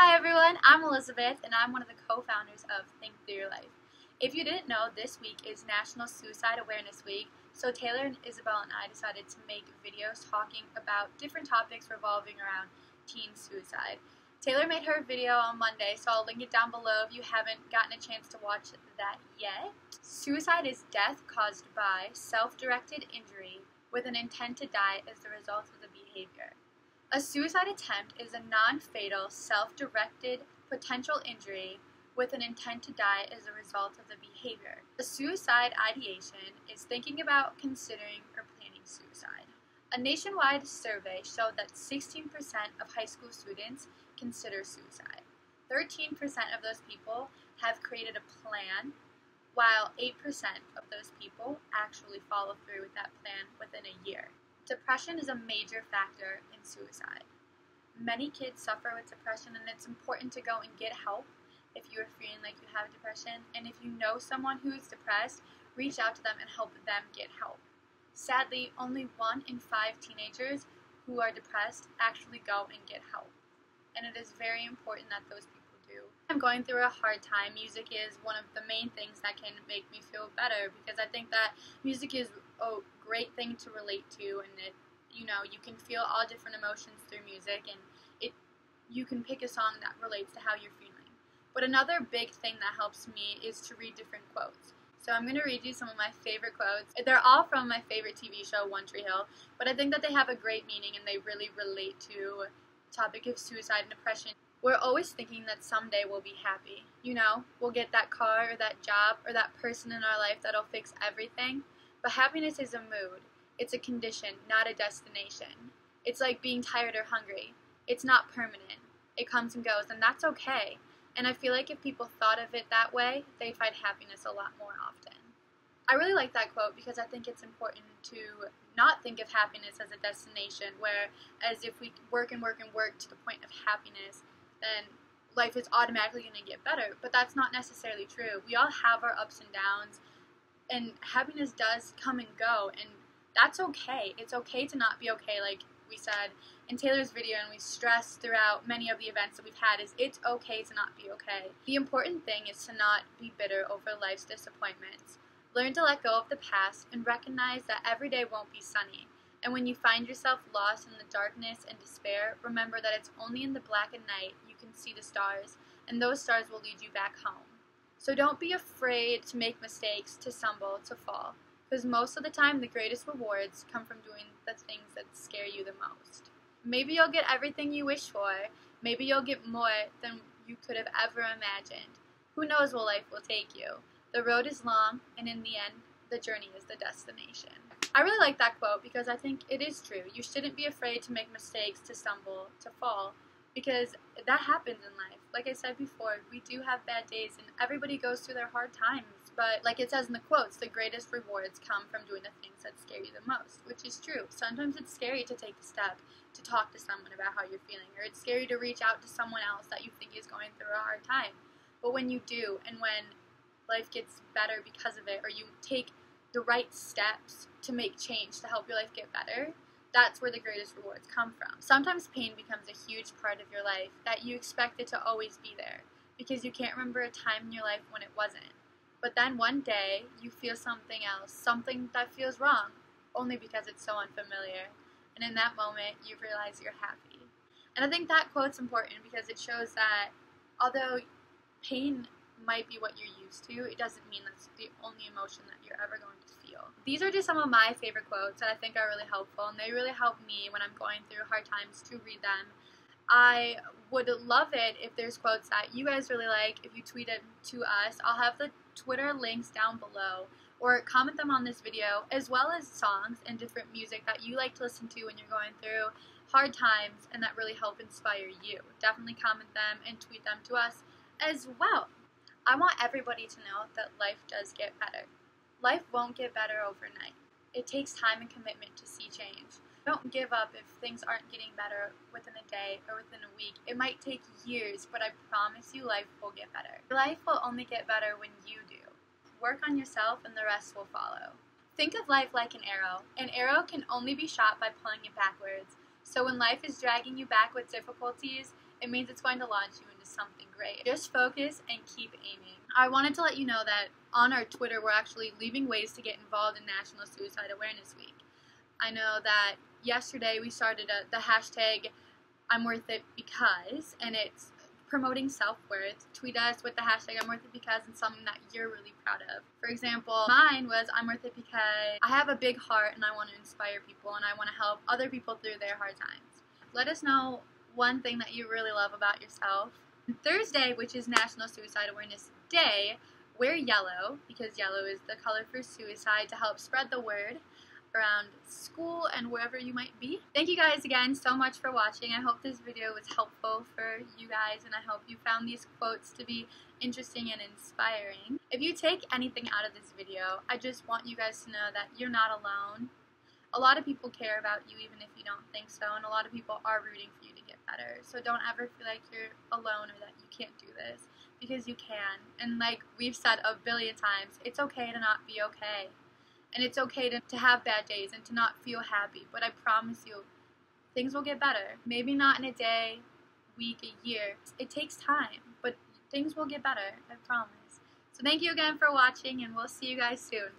Hi everyone, I'm Elizabeth and I'm one of the co-founders of Think Through Your Life. If you didn't know, this week is National Suicide Awareness Week, so Taylor and Isabel and I decided to make videos talking about different topics revolving around teen suicide. Taylor made her video on Monday, so I'll link it down below if you haven't gotten a chance to watch that yet. Suicide is death caused by self-directed injury with an intent to die as the result of the behavior. A suicide attempt is a non-fatal, self-directed potential injury with an intent to die as a result of the behavior. A suicide ideation is thinking about, considering, or planning suicide. A nationwide survey showed that 16% of high school students consider suicide. 13% of those people have created a plan, while 8% of those people actually follow through with that plan within a year. Depression is a major factor in suicide. Many kids suffer with depression, and it's important to go and get help if you are feeling like you have depression. And if you know someone who is depressed, reach out to them and help them get help. Sadly, only 1 in 5 teenagers who are depressed actually go and get help. And it is very important that those people do. I'm going through a hard time. Music is one of the main things that can make me feel better, because I think that music is a great thing to relate to, and you can feel all different emotions through music, and you can pick a song that relates to how you're feeling. But another big thing that helps me is to read different quotes. So I'm going to read you some of my favorite quotes. They're all from my favorite TV show, One Tree Hill, but I think that they have a great meaning and they really relate to the topic of suicide and depression. We're always thinking that someday we'll be happy. We'll get that car or that job or that person in our life that'll fix everything. But happiness is a mood. It's a condition, not a destination. It's like being tired or hungry. It's not permanent. It comes and goes, and that's okay. And I feel like if people thought of it that way, they'd find happiness a lot more often. I really like that quote because I think it's important to not think of happiness as a destination, whereas if we work and work and work to the point of happiness, then life is automatically going to get better. But that's not necessarily true. We all have our ups and downs, and happiness does come and go, and that's okay. It's okay to not be okay, like we said in Taylor's video, and we stressed throughout many of the events that we've had, is it's okay to not be okay. The important thing is to not be bitter over life's disappointments. Learn to let go of the past and recognize that every day won't be sunny. And when you find yourself lost in the darkness and despair, remember that it's only in the blackened night you can see the stars, and those stars will lead you back home. So don't be afraid to make mistakes, to stumble, to fall, because most of the time the greatest rewards come from doing the things that scare you the most. Maybe you'll get everything you wish for. Maybe you'll get more than you could have ever imagined. Who knows where life will take you? The road is long, and in the end, the journey is the destination. I really like that quote because I think it is true. You shouldn't be afraid to make mistakes, to stumble, to fall, because that happens in life. Like I said before, we do have bad days, and everybody goes through their hard times. But like it says in the quotes, the greatest rewards come from doing the things that scare you the most, which is true. Sometimes it's scary to take the step to talk to someone about how you're feeling, or it's scary to reach out to someone else that you think is going through a hard time. But when you do, and when life gets better because of it, or you take the right steps to make change to help your life get better, that's where the greatest rewards come from. Sometimes pain becomes a huge part of your life that you expect it to always be there, because you can't remember a time in your life when it wasn't. But then one day, you feel something else, something that feels wrong, only because it's so unfamiliar. And in that moment, you realize you're happy. And I think that quote's important because it shows that although pain might be what you're used to, it doesn't mean that's the only emotion that you're ever going to feel. These are just some of my favorite quotes that I think are really helpful, and they really help me when I'm going through hard times to read them. I would love it if there's quotes that you guys really like. If you tweet it to us, I'll have the Twitter links down below, or comment them on this video, as well as songs and different music that you like to listen to when you're going through hard times and that really help inspire you. Definitely comment them and tweet them to us as well. I want everybody to know that life does get better. Life won't get better overnight. It takes time and commitment to see change. Don't give up if things aren't getting better within a day or within a week. It might take years, but I promise you life will get better. Life will only get better when you do. Work on yourself and the rest will follow. Think of life like an arrow. An arrow can only be shot by pulling it backwards. So when life is dragging you back with difficulties, it means it's going to launch you into something great. Just focus and keep aiming. I wanted to let you know that on our Twitter, we're actually leaving ways to get involved in National Suicide Awareness Week. I know that yesterday we started the hashtag I'm worth it because, and it's promoting self-worth. Tweet us with the hashtag I'm worth it because and something that you're really proud of. For example, mine was I'm worth it because I have a big heart and I want to inspire people and I want to help other people through their hard times. Let us know one thing that you really love about yourself. Thursday, which is National Suicide Awareness Day, wear yellow because yellow is the color for suicide to help spread the word around school and wherever you might be. Thank you guys again so much for watching. I hope this video was helpful for you guys and I hope you found these quotes to be interesting and inspiring. If you take anything out of this video, I just want you guys to know that you're not alone. A lot of people care about you even if you don't think so, and a lot of people are rooting for you to get better. So don't ever feel like you're alone or that you can't do this, because you can. And like we've said a billion times, it's okay to not be okay. And it's okay to have bad days and to not feel happy, but I promise you, things will get better. Maybe not in a day, week, a year. It takes time, but things will get better, I promise. So thank you again for watching, and we'll see you guys soon.